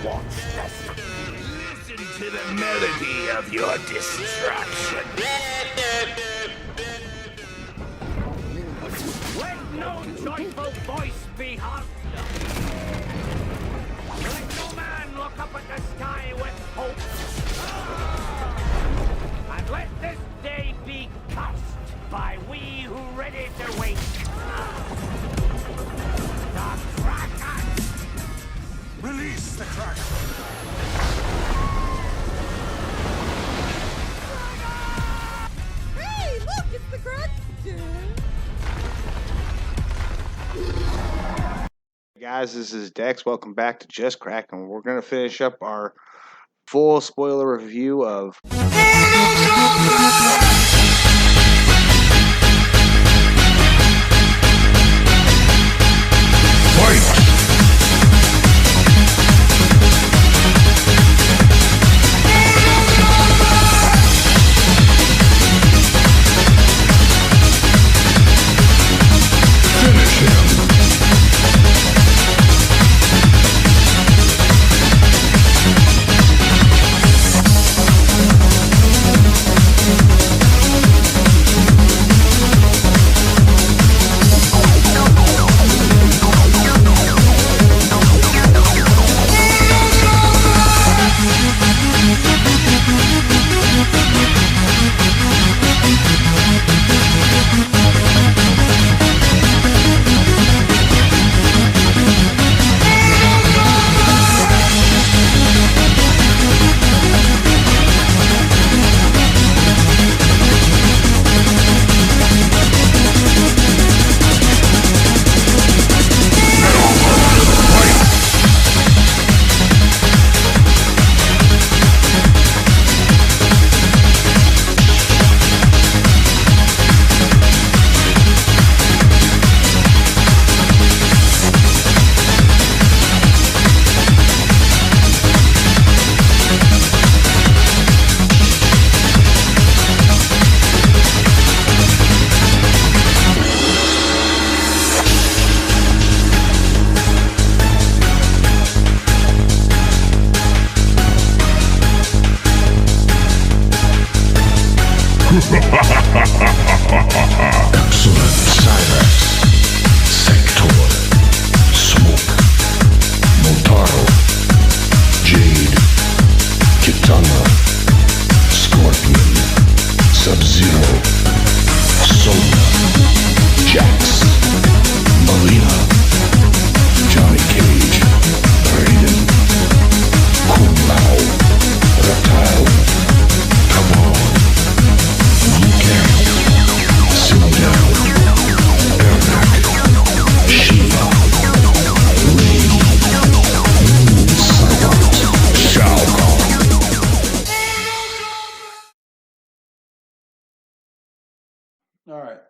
Watch this. Listen to the melody of your destruction. Let no joyful voice be heard. Let no man look up at the sky with hope. And let this day be cursed by we who ready to wake. The Krackin! Release the Krackin! Hey, look, it's the Krackin! Hey guys, this is Dex. Welcome back to Just Krackin. We're going to finish up our full spoiler review of Excellent Cyrax, Sector, Smoke, Motaro, Jade, Kitana, Scorpion, Sub-Zero, Sonya, Jax, Melina, Johnny Cage, Raiden, Kung Lao, Reptile, Come On, Liu Kang, Down, Ermac, Shiva, Rain, Cyborg, Shao Kahn. Alright.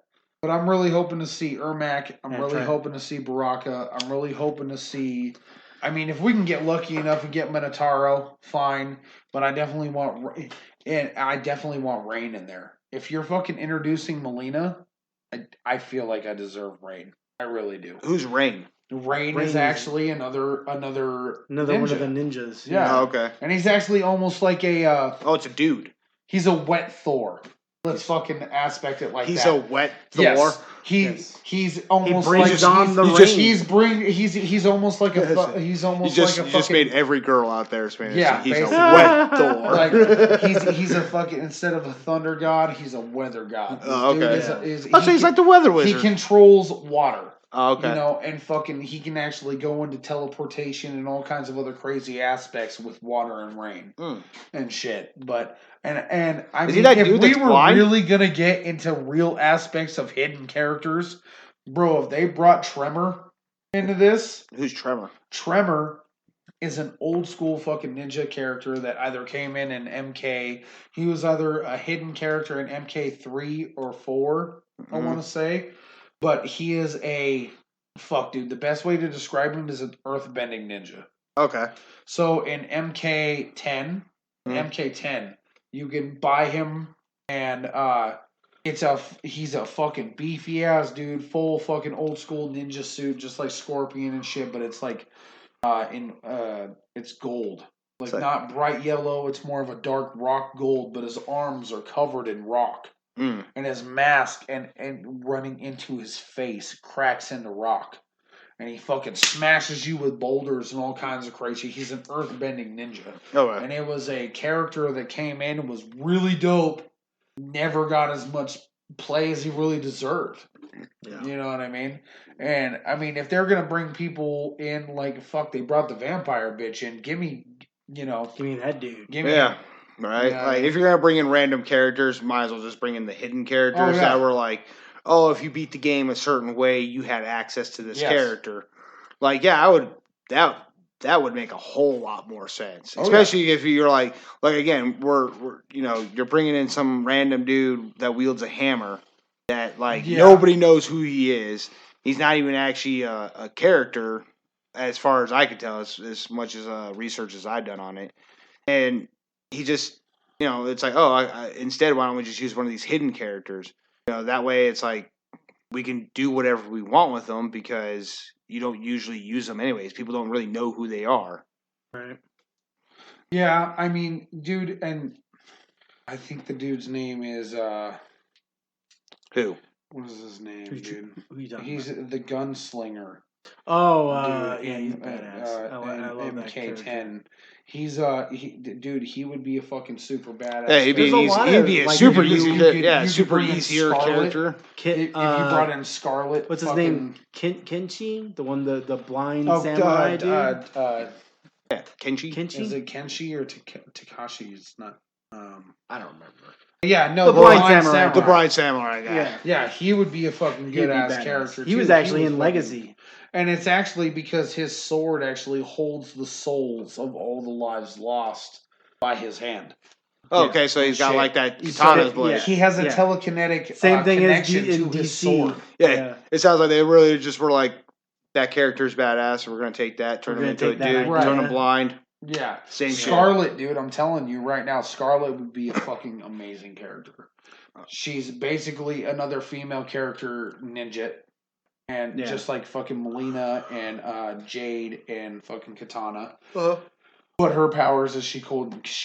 But I'm really hoping to see Ermac. I'm really hoping to see Baraka. I'm really hoping to see... I mean, if we can get lucky enough and get Minotauro, fine. But I definitely want... And I definitely want Rain in there. If you're fucking introducing Melina, I feel like I deserve Rain. I really do. who's Rain? Rain is actually another ninja. one of the ninjas. Yeah. Oh, okay. And he's actually almost like a... Oh, it's a dude. he's a wet Thor. Let's fucking aspect it like He's that. a wet Thor. Yes. Yes. He's almost brings like on the rain. He's almost like a he's almost You just like a fucking made every girl out there Spanish. Yeah, He's basically. a wet Thor. like he's a fucking, instead of a thunder god, he's a weather god. This Oh, okay. dude So he's like the weather wizard. He controls water. Oh, okay. You know, and fucking he can actually go into teleportation and all kinds of other crazy aspects with water and rain and shit. But and I Is mean, he that if dude we that's were blind? really gonna get into real aspects of hidden characters, bro, if they brought Tremor into this, Who's Tremor? Tremor is an old school fucking ninja character that either came in MK. He was either a hidden character in MK3 or 4, I want to say. But he is a... Fuck, dude. The best way to describe him is an earthbending ninja. Okay. So in MK10, you can buy him, and he's a fucking beefy ass dude, full fucking old school ninja suit, just like Scorpion and shit. But it's like It's gold. Like So- not bright yellow, it's more of a dark rock gold, but his arms are covered in rock. Mm. And his mask and running into his face cracks into rock. And he fucking smashes you with boulders and all kinds of crazy. He's an earthbending ninja. Oh, wow. And it was a character that came in and was really dope. Never got as much play as he really deserved. Yeah. You know what I mean? And I mean, if they're gonna bring people in, like fuck, they brought the vampire bitch in. Give me, Give me that dude. give me. Yeah. Right? Yeah. Like, if you're going to bring in random characters, might as well just bring in the hidden characters yeah. that were like, oh, if you beat the game a certain way, you had access to this Yes. character. Like, yeah, I would, that would make a whole lot more sense. Oh, yeah. Especially if you're like again, we're, you're bringing in some random dude that wields a hammer that, like, Yeah. nobody knows who he is. He's not even actually a character, as far as I could tell, as much as research as I've done on it. And he just, it's like, oh, instead, why don't we just use one of these hidden characters? That way it's like we can do whatever we want with them because you don't usually use them anyways. People don't really know who they are. Right. Yeah, I mean, dude, and I think the dude's name is Who? what is his name, Who dude? you talking He's about? the gunslinger. Oh, Dude, yeah, he's in, badass. I love that character. MK10. He's dude, he would be a fucking super badass. Yeah, he'd be, There's a lot he'd of, be a like, super you easy, could- yeah, you could super bring in easier Scarlet. character. If you brought in Scarlet, what's his fucking- name? Kenshi, the one, the blind Oh, samurai dude. Yeah, Kenshi. Kenshi. Is it Kenshi or Takashi? It's not. I don't remember. Yeah, no, The Blind Samurai. The Bride Samurai guy. Yeah. Yeah, he would be a fucking He'd good be ass badass. character. He was too. actually in fucking- Legacy. And it's actually because his sword actually holds the souls of all the lives lost by his hand. Oh, okay, so he's got Shit. like that He's katana's so- blade. yeah. He has a Yeah. telekinetic Same thing as connection in to his DC. sword. Yeah, it sounds like they really just were like, that character's badass, so we're going to take that, turn We're him gonna into a take that dude, idea. turn him blind. Yeah. Same shit. Scarlet, dude, I'm telling you right now, Scarlet would be a fucking amazing character. She's basically another female character ninja. And Yeah. just like fucking Melina and Jade and fucking Katana. Uh-huh. But her powers is she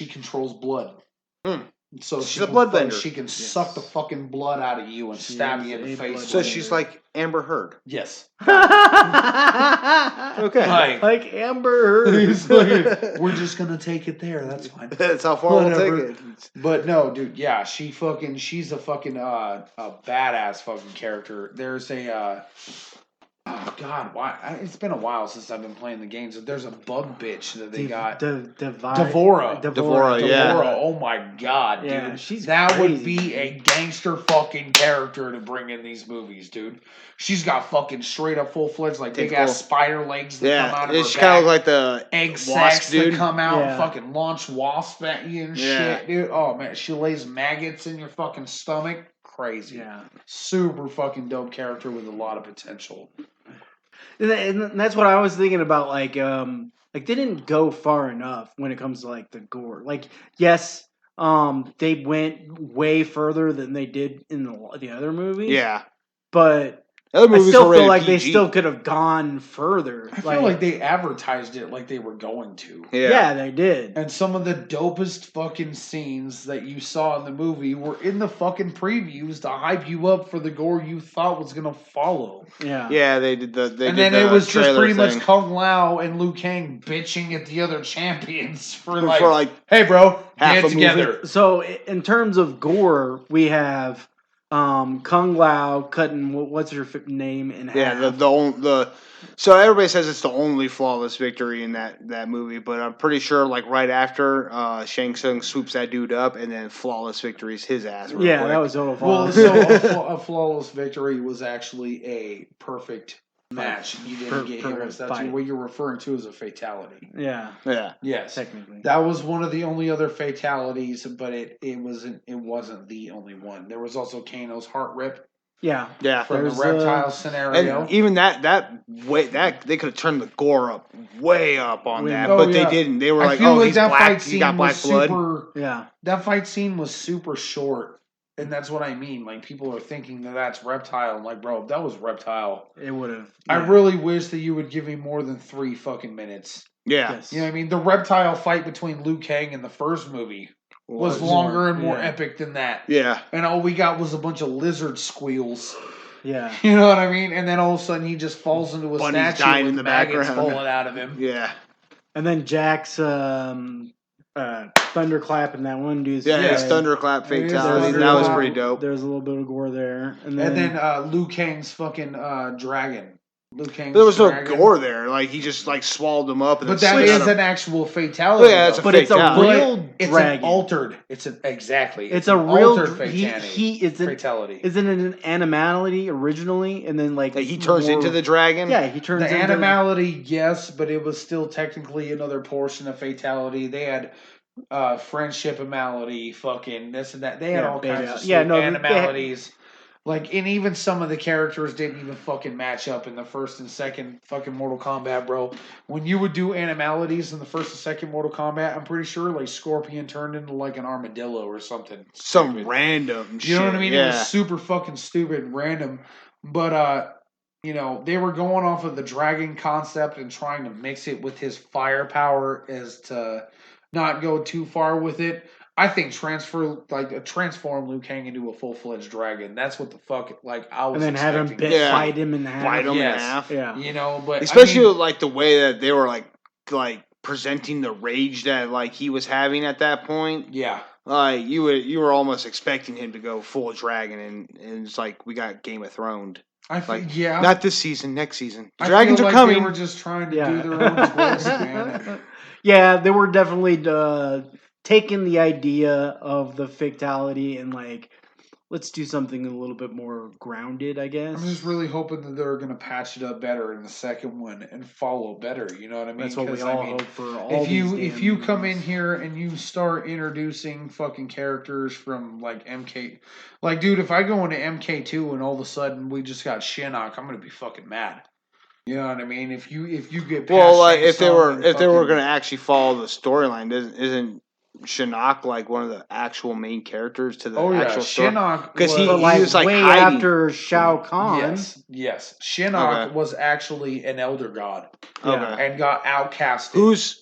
controls blood. Hmm. So She's she a can bloodbender. She can suck the fucking blood out of you and She stab is you in the a face. So with she's it. like Amber Heard. Yes. Okay. Like, Like Amber Heard. he's like, we're just gonna take it there. That's fine. That's how far we'll Whatever. take it. But no, dude, yeah, she's a fucking a badass fucking character. There's a oh god, why? It's been a while since I've been playing the games. But there's a bug bitch that they got. Devora. Devora, yeah. Devora, oh my god, dude. Yeah, she's that would crazy. be a gangster fucking character to bring in these movies, dude. She's got fucking straight up full fledged like big ass spider legs that come out of Yeah, her she back. kind of like the Egg wasp sacs dude. that come out Yeah. and fucking launch wasps at you and Yeah. shit, dude. Oh man, she lays maggots in your fucking stomach. Crazy. Yeah. Super fucking dope character with a lot of potential. And that's what I was thinking about. Like they didn't go far enough when it comes to like the gore. Like, yes, they went way further than they did in the other movies. Yeah. but The other I movies still were feel rated like they PG. still could have gone further. I feel like they advertised it like they were going to. yeah, they did. And some of the dopest fucking scenes that you saw in the movie were in the fucking previews to hype you up for the gore you thought was gonna follow. Yeah. Yeah, they did the. They And did then the it was just trailer pretty thing. much Kung Lao and Liu Kang bitching at the other champions for like, for like hey bro, half get a it together. So in terms of gore, we have Kung Lao cutting what's her name in half. yeah the so everybody says it's the only flawless victory in that movie, but I'm pretty sure like right after Shang Tsung swoops that dude up and then flawless victories his ass. Real Yeah, quick. that was total Well, flawless. so a flawless victory was actually a perfect match. You didn't get hit perfect with. That's fight. what you're referring to as a fatality. Yeah, yeah. Yes, technically. that was one of the only other fatalities, but it wasn't the only one. There was also Kano's heart rip Yeah. Yeah. from There's, the reptile scenario. And even that they could have turned the gore up way up on Way that, more. but Oh, yeah. they didn't. They were I like, feel oh, like he's that black. fight He scene got black was blood. super. Yeah. That fight scene was super short, And that's what I mean. Like, people are thinking that that's Reptile. I'm like, bro, if that was Reptile, It would have. I really wish that you would give me more than 3 fucking minutes. Yeah. Yes. You know what I mean? The Reptile fight between Liu Kang in the first movie was longer and more epic than that. Yeah. And all we got was a bunch of lizard squeals. Yeah. You know what I mean? And then all of a sudden he just falls into a Bunny's statue dying with in the maggots background. falling out of him. Yeah. And then Jack's thunderclap in that one dude's Yeah, his head. thunderclap fatality. That thunderclap. was pretty dope. There's a little bit of gore there. And then Liu Kang's fucking dragon. Liu Kang's There was no dragon. gore there. Like, he just, like, swallowed them up. And But then that slid is out an actual fatality. Oh, yeah, it's a but it's a fatality. real It's dragon. an altered. It's an exactly. It's an a real altered fatality. Fatality. Isn't it an animality originally, and then like he turns more- into the dragon? Yeah, he turns The into animality, yes, but it was still technically another portion of fatality. They had friendship malady, fucking this and that. They had all kinds of animalities. Like, and even some of the characters didn't even fucking match up in the first and second fucking Mortal Kombat, bro. When you would do animalities in the first and second Mortal Kombat, I'm pretty sure like Scorpion turned into like an armadillo or something. Some stupid. random shit. You know what I mean? Yeah. It was super fucking stupid and random. But you know, they were going off of the dragon concept and trying to mix it with his firepower as to not go too far with it. I think transform Liu Kang into a full-fledged dragon. That's what the fuck, like, I was and then have him expecting. fight him in half. Bite him Yes. in half. Yeah. You know, but Especially I mean, like the way that they were like presenting the rage that like he was having at that point. yeah. Like you were almost expecting him to go full dragon, and it's like we got Game of Thrones. I feel, Like, yeah. Not this season, next season. The I dragons feel are like coming. They were just trying to do their own twist, man. Yeah, they were definitely taking the idea of the fatality and like, let's do something a little bit more grounded, I guess. I'm just really hoping that they're going to patch it up better in the second one and follow better. You know what I mean? That's what we 'Cause, all I mean, hope for. All if you come in here and you start introducing fucking characters from like MK, like dude, if I go into MK2 and all of a sudden we just got Shinnok, I'm gonna be fucking mad. You know what I mean? If you get past Well, like Shang if they Tsung were and going fucking- to actually follow the storyline, isn't Shinnok like one of the actual main characters to the oh yeah, actual story? Shinnok 'Cause he was- was like way hiding. after Shao Kahn. yes, Shinnok Okay. was actually an elder god Okay. and got outcasted.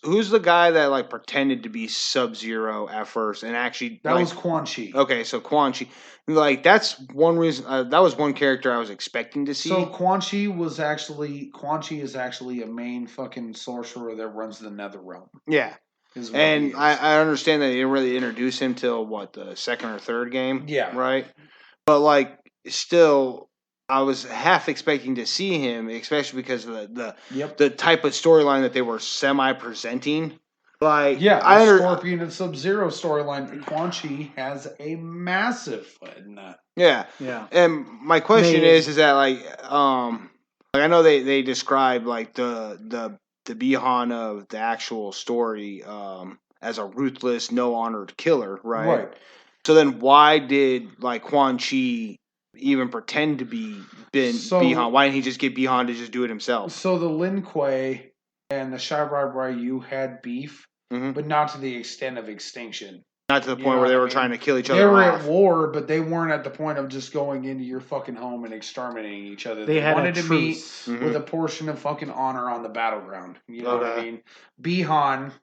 Who's the guy that like pretended to be Sub-Zero at first and actually that like, was Quan Chi. okay, so Quan Chi, like that's one reason that was one character I was expecting to see. So Quan Chi is actually a main fucking sorcerer that runs the Nether Realm. Yeah, is what he and is. I understand that they didn't really introduce him till what, the second or third game. Yeah. right. But like still, I was half expecting to see him, especially because of the type of storyline that they were semi presenting. Like Scorpion and Sub-Zero storyline. Quan Chi has a massive foot in that. Yeah. Yeah. And my question Maybe. is that like I know they describe like the Bihan of the actual story as a ruthless, no honored killer, right? So then why did like Quan Chi even pretend to be Bihan? Why didn't he just get Bihan to just do it himself? So the Lin Kuei and the Shirai Ryu had beef, but not to the extent of extinction. Not to the point where they were trying to kill each other. They were off. at war, but they weren't at the point of just going into your fucking home and exterminating each other. They had wanted a to meet truce. with a portion of fucking honor on the battleground. You know what I Okay. mean? Bihan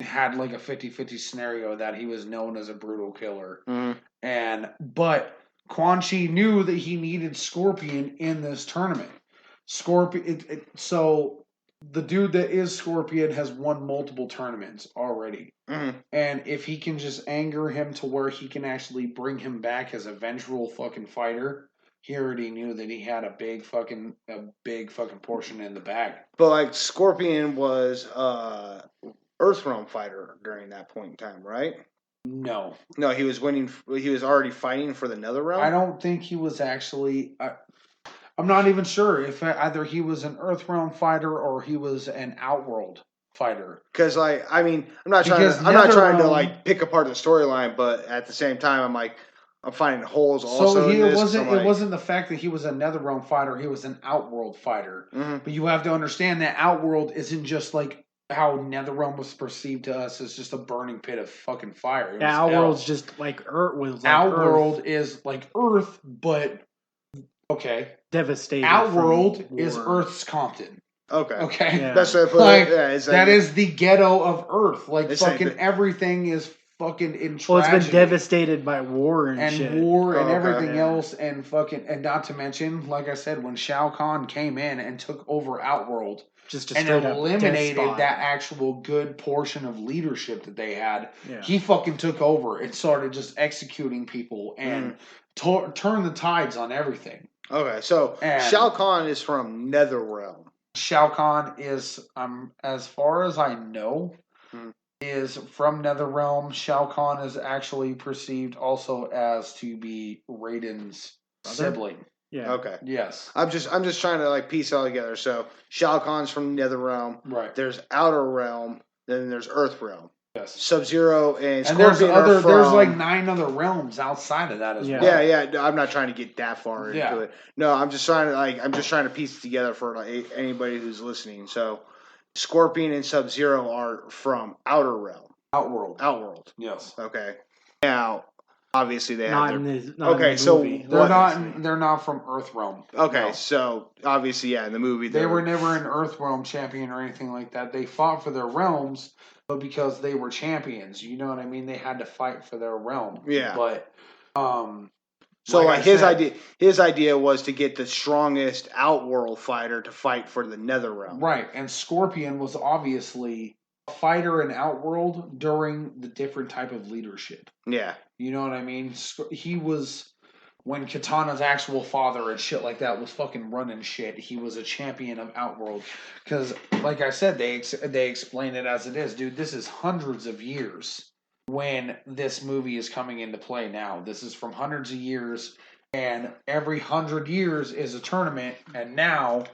had like a 50-50 scenario that he was known as a brutal killer. But Quan Chi knew that he needed Scorpion in this tournament. So the dude that is Scorpion has won multiple tournaments already. And if he can just anger him to where he can actually bring him back as a vengeful fucking fighter, he already knew that he had a big fucking portion in the bag. But like Scorpion was Earthrealm fighter during that point in time, right? No, he was winning. He was already fighting for the Netherrealm. I don't think he was actually. I'm not even sure if either he was an Earthrealm fighter or he was an Outworld fighter. Because like, I mean, I'm not trying to Netherrealm- like pick apart the storyline, but at the same time, I'm like, I'm finding holes So also. in this, it wasn't the fact that he was a Netherrealm fighter. He was an Outworld fighter. But you have to understand that Outworld isn't just like how NetherRealm was perceived to us as just a burning pit of fucking fire. It was Outworld's hell. just like Earth was like Outworld Earth. is like Earth, but okay. Devastated. Outworld from is war. Earth's Compton. Okay. Okay. Yeah. That's what I put Like, it's like, that is the ghetto of Earth. Like It's like fucking the- everything is fucking in tragedy. Well, it's been devastated by war and, and shit. war and Oh, okay. everything Yeah. else, and fucking, and not to mention, like I said, when Shao Kahn came in and took over Outworld Just a and straight up eliminated despot. that actual good portion of leadership that they had, Yeah. he fucking took over and started just executing people and turned the tides on everything. Okay, so And- Shao Kahn is from NetherRealm. Shao Kahn is, as far as I know, Hmm. is from NetherRealm. Shao Kahn is actually perceived also as to be Raiden's Brother? sibling. Yeah. Okay. Yes. I'm just trying to like piece it all together. So Shao Kahn's from NetherRealm. Right. There's Outer Realm. Then there's Earthrealm. Yes. Sub-Zero and And there's Scorpion are from. there's like 9 other realms outside of that as Yeah. well. Yeah. No, I'm not trying to get that far into Yeah. it. No, I'm just trying to piece it together for like anybody who's listening. So Scorpion and Sub-Zero are from Outer Realm. Outworld. Yes. Okay. Now, obviously they Not have in their. the not Okay, in the so movie. They're not from Earth realm. Okay, No. so obviously, yeah, in the movie They were never an Earth realm champion or anything like that. They fought for their realms, but because they were champions, you know what I mean? They had to fight for their realm. Yeah. But So like I his said- idea was to get the strongest Outworld fighter to fight for the NetherRealm. right, and Scorpion was obviously a fighter in Outworld during the different type of leadership. Yeah. You know what I mean? He was, when Katana's actual father and shit like that was fucking running shit, he was a champion of Outworld. Because, like I said, they explain it as it is. Dude, this is hundreds of years when this movie is coming into play now. This is from hundreds of years, and every 100 years is a tournament, and now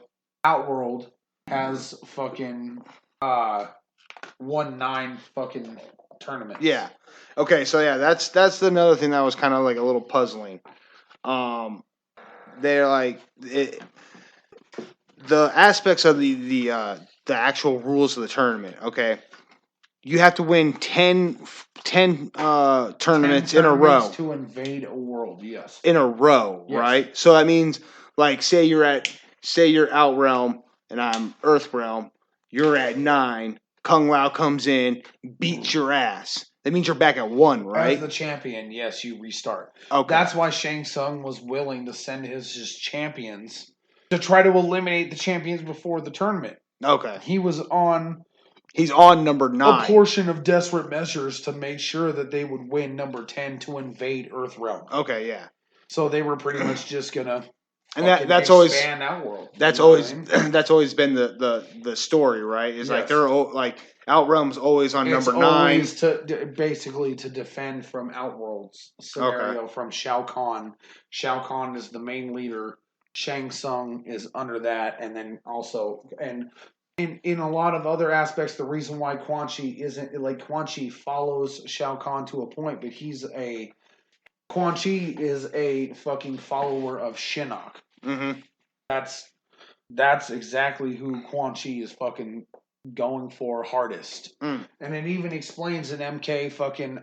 Outworld has fucking won 9 fucking tournaments. Yeah. Okay, so yeah, that's another thing that was kind of like a little puzzling. They're like the aspects of the actual rules of the tournament. Okay, you have to win 10 tournaments 10 in a row. tournaments to invade a world, yes. In a row, Yes. right? So that means, like, say you're Out Realm and I'm Earth Realm. You're at 9. Kung Lao comes in, beats your ass. That means you're back at 1, right? As the champion, yes, you restart. Okay. That's why Shang Tsung was willing to send his champions to try to eliminate the champions before the tournament. Okay. He was on He's on number 9. a portion of desperate measures to make sure that they would win number 10 to invade Earthrealm. Okay, yeah. So they were pretty much just gonna And fucking that's always expand Outworld. that's You know what always I mean? that's always been the story, right? Is like Yes. they're like Outrealm's always on It's number 9. always basically to defend from Outworld's scenario from Shao Kahn. Shao Kahn is the main leader. Shang Tsung is under that, and then also and in a lot of other aspects, the reason why Quan Chi isn't like Quan Chi follows Shao Kahn to a point, but Quan Chi is a fucking follower of Shinnok. Mm-hmm. That's exactly who Quan Chi is fucking going for hardest. Mm. And it even explains in MK fucking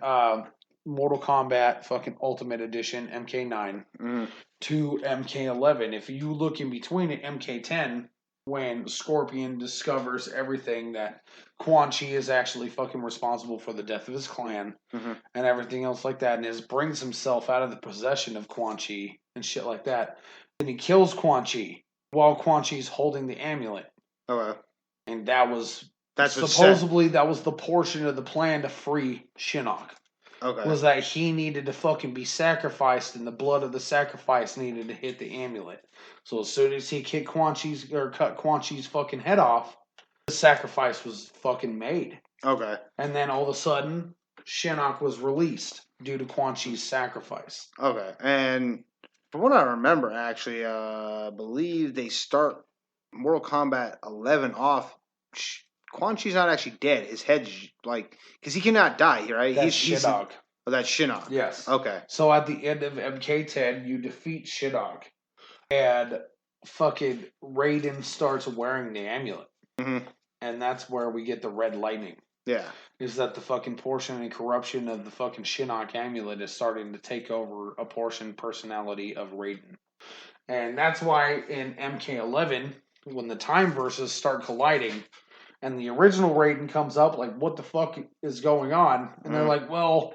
Mortal Kombat fucking Ultimate Edition MK9 Mm-hmm. to MK11. If you look in between it, MK10, when Scorpion discovers everything that Quan Chi is actually fucking responsible for the death of his clan Mhm. and everything else like that, and brings himself out of the possession of Quan Chi and shit like that. Then he kills Quan Chi while Quan Chi's holding the amulet. Okay. And that was That's what's supposedly that was the portion of the plan to free Shinnok. Okay. Was that he needed to fucking be sacrificed, and the blood of the sacrifice needed to hit the amulet. So as soon as he cut Quan Chi's fucking head off, the sacrifice was fucking made. Okay. And then all of a sudden, Shinnok was released due to Quan Chi's sacrifice. Okay. And from what I remember, actually, I believe they start Mortal Kombat 11 off. Quan Chi's not actually dead. His head's like, because he cannot die, right? That's He's Shinnok. Oh, that's Shinnok. Yes. Okay. So at the end of MK10, you defeat Shinnok, and fucking Raiden starts wearing the amulet. Mm-hmm. and that's where we get the red lightning. Yeah. Is that the fucking portion and corruption of the fucking Shinnok amulet is starting to take over a portion personality of Raiden. And that's why in MK11, when the time verses start colliding, and the original Raiden comes up, like, what the fuck is going on? And they're like, well,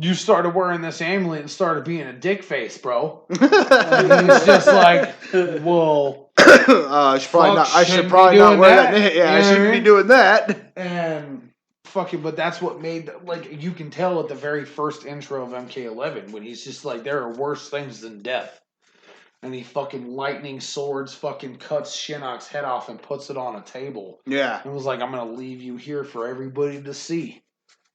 you started wearing this amulet and started being a dick face, bro. And he's just like, well, I should probably not wear that. Yeah, I shouldn't be doing that. And fucking, but that's what made, like, you can tell at the very first intro of MK11 when he's just like, there are worse things than death. And he fucking lightning swords fucking cuts Shinnok's head off and puts it on a table. Yeah. And was like, I'm going to leave you here for everybody to see.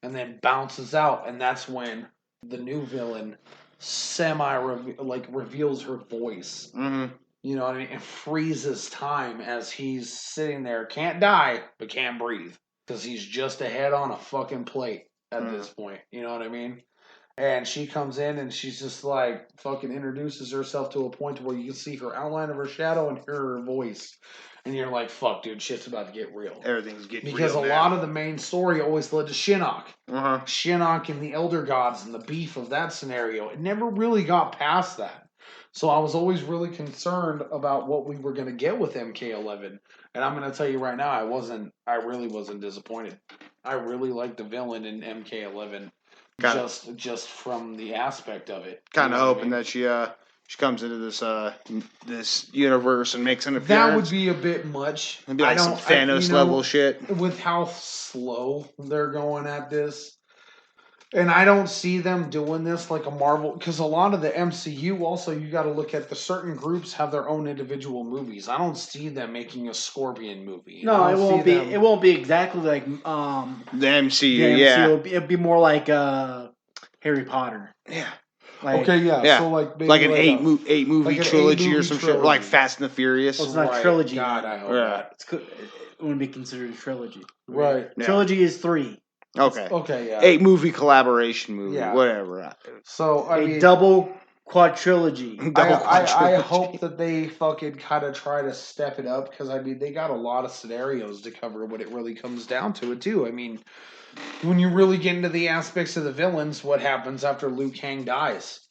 And then bounces out. And that's when the new villain reveals her voice. Mm-hmm. You know what I mean? And freezes time as he's sitting there. Can't die, but can't breathe. Because he's just a head on a fucking plate at this point. You know what I mean? And she comes in and she's just like fucking introduces herself to a point where you can see her outline of her shadow and hear her voice. And you're like, fuck, dude, shit's about to get real. Everything's getting because real. Because a lot of the main story always led to Shinnok. Uh-huh. Shinnok and the Elder Gods and the beef of that scenario. It never really got past that. So I was always really concerned about what we were going to get with MK11. And I'm going to tell you right now, I really wasn't disappointed. I really liked the villain in MK11. Just from the aspect of it. Kind of hoping that she comes into this universe and makes an appearance. That would be a bit much. It'd be like some Thanos level shit. With how slow they're going at this. And I don't see them doing this like a Marvel, because a lot of the MCU also, you got to look at the certain groups have their own individual movies. I don't see them making a Scorpion movie. No, it won't be. It won't be exactly like the MCU. Yeah, it'll be more like Harry Potter. Yeah. Like, okay, yeah. So like an eight movie trilogy or some shit, like Fast and the Furious. Well, it's not trilogy. God, I hope that. It wouldn't be considered a trilogy. Right. Yeah. Trilogy is 3. Okay, yeah. 8 movie collaboration movie, whatever. So I mean, double quadrilogy. I hope that they fucking kind of try to step it up, because I mean they got a lot of scenarios to cover when it really comes down to it too. I mean, when you really get into the aspects of the villains, what happens after Liu Kang dies?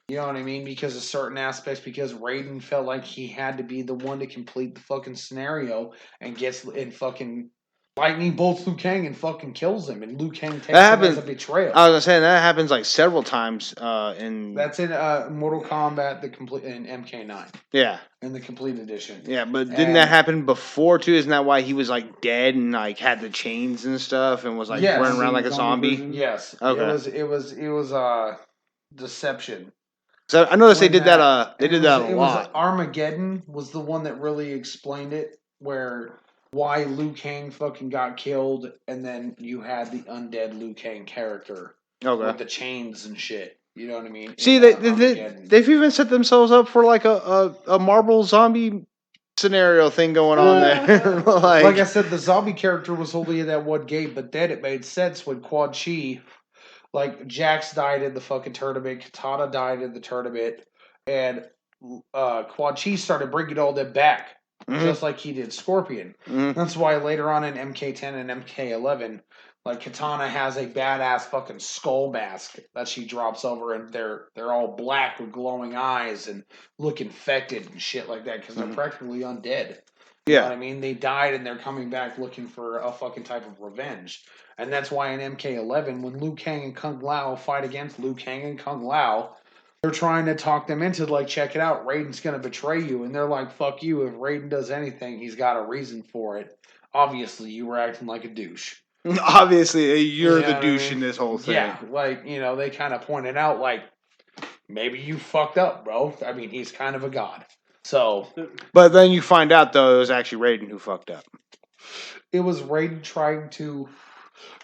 You know what I mean? Because of certain aspects, because Raiden felt like he had to be the one to complete the fucking scenario and gets in fucking lightning bolts Liu Kang and fucking kills him, and Liu Kang takes him as a betrayal. I was gonna say that happens like several times in. That's in Mortal Kombat, the complete in MK9. Yeah. In the complete edition. Yeah, but didn't that happen before too? Isn't that why he was like dead and like had the chains and stuff and was like running around like a zombie? Yes. Okay. It was deception. So I noticed they did that. They did that a lot. Armageddon was the one that really explained it, why Liu Kang fucking got killed, and then you had the undead Liu Kang character with the chains and shit. You know what I mean? See, they've even set themselves up for like a Marvel zombie scenario thing going on there. like I said, the zombie character was only in that one game, but then it made sense when Quan Chi, like Jax died in the fucking tournament, Katana died in the tournament, and Quan Chi started bringing all them back. Mm-hmm. Just like he did Scorpion. Mm-hmm. That's why later on in MK10 and MK11, like Katana has a badass fucking skull mask that she drops over, and they're all black with glowing eyes and look infected and shit like that, because they're practically undead. You know what I mean? They died and they're coming back looking for a fucking type of revenge. And that's why in MK11, when Liu Kang and Kung Lao fight against Liu Kang and Kung Lao, they're trying to talk them into, like, check it out, Raiden's going to betray you. And they're like, fuck you. If Raiden does anything, he's got a reason for it. Obviously, you were acting like a douche. Obviously, you're the douche in this whole thing. Yeah, like, they kind of pointed out, like, maybe you fucked up, bro. I mean, he's kind of a god. So. But then you find out, though, it was actually Raiden who fucked up. It was Raiden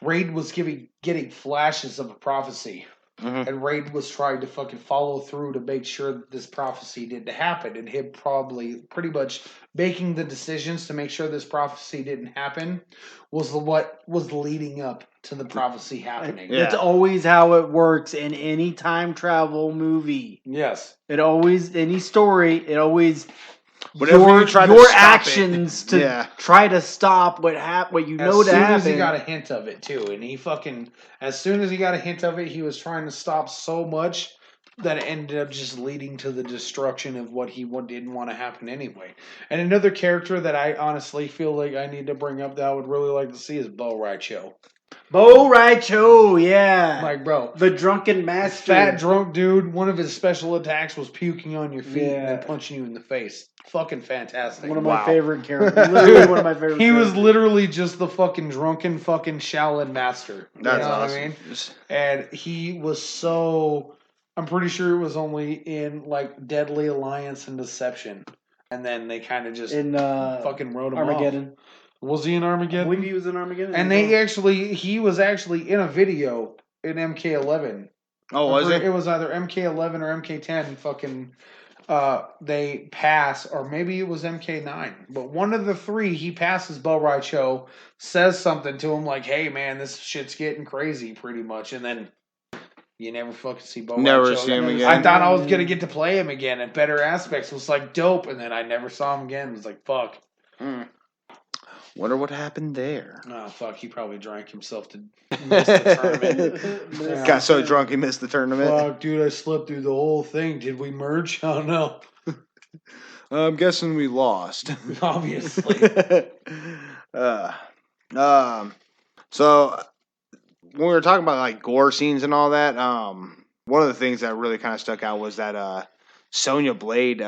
Raiden was getting flashes of a prophecy. Mm-hmm. And Raiden was trying to fucking follow through to make sure that this prophecy didn't happen. And him probably pretty much making the decisions to make sure this prophecy didn't happen was what was leading up to the prophecy happening. Yeah. That's always how it works in any time travel movie. Yes. Any story, it always Whenever your you try to your stop actions it, to try to stop what you know As to soon happen. as he got a hint of it too, and as soon as he got a hint of it, he was trying to stop so much that it ended up just leading to the destruction of what didn't want to happen anyway. And another character that I honestly feel like I need to bring up that I would really like to see is Bo Raicho. Bo Raicho, yeah. Like, bro, The drunken master. fat drunk dude. One of his special attacks was puking on your feet and then Yeah. punching you in the face. Fucking fantastic. One of my favorite characters. Literally one of my favorite He was characters. literally just the fucking drunken fucking Shaolin master. You That's know what I awesome. mean? And he was so. I'm pretty sure it was only in like Deadly Alliance and Deception, and then they kind of just in fucking wrote him Armageddon. off. Was he in I Armageddon? believe he was in Armageddon. And he was actually in a video in MK11. Oh, was it? It was either MK11 or MK10. Fucking, they pass, or maybe it was MK9. But one of the three, he passes Bo Raicho, says something to him like, "Hey man, this shit's getting crazy," pretty much, and then you never fucking see Bo Never Raicho see him again. I thought I was gonna get to play him again in better aspects. It was like dope, and then I never saw him again. It was like fuck. Wonder what happened there. Oh fuck, he probably drank himself to miss the tournament. Yeah. Got so drunk he missed the tournament. Fuck, dude, I slept through the whole thing. Did we merge? I don't know. I'm guessing we lost. Obviously. So when we were talking about like gore scenes and all that, one of the things that really kind of stuck out was that Sonya Blade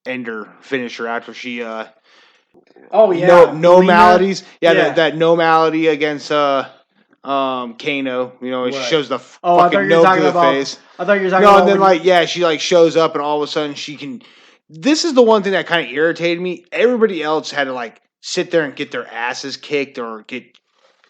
ender finisher after she Oh yeah. no Melina. maladies. Yeah, Yeah. That no malady against Kano. You know, she Right. shows the I thought fucking you were no talking to the about. face. I thought you were talking No, about. and then when- she like shows up and all of a sudden she can. This is the one thing that kind of irritated me. Everybody else had to like sit there and get their asses kicked or get